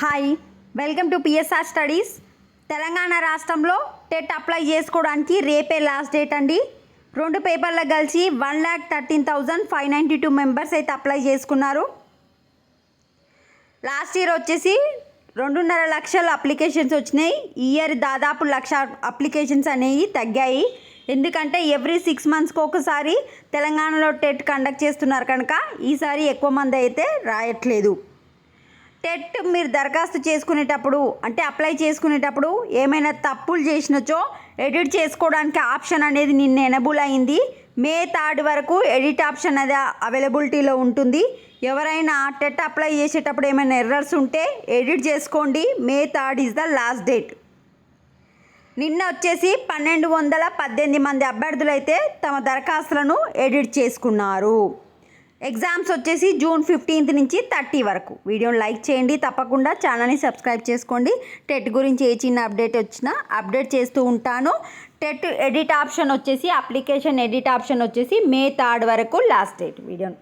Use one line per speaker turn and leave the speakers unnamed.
Hi, welcome to PSR studies. Telangana రాష్ట్రంలో TET apply చేసుకోవడానికి రేపే లాస్ట్ డేట్ అండి. 2 పేపర్లకు కలిసి 1,13,592 మెంబర్స్ అయితే అప్లై చేసుకున్నారు. లాస్ట్ ఇయర్ వచ్చేసి 2.5 లక్షల అప్లికేషన్స్ వచ్చినాయి. ఈ ఇయర్ దాదాపు 1,00,000 అప్లికేషన్స్ అనేవి తగ్గాయి. ఎందుకంటే ఎవ్రీ 6 మంత్స్కి ఒకసారి తెలంగాణలో టెట్ కండక్ట్ చేస్తున్నారు కనుక ఈసారి ఎక్కువ మంది అయితే రాయట్లేదు. టెట్ మీరు దరఖాస్తు చేసుకునేటప్పుడు అంటే అప్లై చేసుకునేటప్పుడు ఏమైనా తప్పులు చేసినచో ఎడిట్ చేసుకోవడానికి ఆప్షన్ అనేది నిన్న ఎనబుల్ అయింది. మే 3 వరకు ఎడిట్ ఆప్షన్ అనేది అవైలబిలిటీలో ఉంటుంది. ఎవరైనా టెట్ అప్లై చేసేటప్పుడు ఏమైనా ఎర్రర్స్ ఉంటే ఎడిట్ చేసుకోండి. మే 3 ఈజ్ ద లాస్ట్ డేట్. నిన్న వచ్చేసి 1,218 మంది అభ్యర్థులు అయితే తమ దరఖాస్తులను ఎడిట్ చేసుకున్నారు. ఎగ్జామ్స్ వచ్చేసి జూన్ 15 నుంచి 30 వరకు. వీడియోని లైక్ చేయండి, తప్పకుండా ఛానల్ని సబ్స్క్రైబ్ చేసుకోండి. టెట్ గురించి ఏ చిన్న అప్డేట్ వచ్చినా అప్డేట్ చేస్తూ ఉంటాను. టెట్ ఎడిట్ ఆప్షన్ వచ్చేసి అప్లికేషన్ ఎడిట్ ఆప్షన్ వచ్చేసి మే 3 వరకు లాస్ట్ డేట్. వీడియోని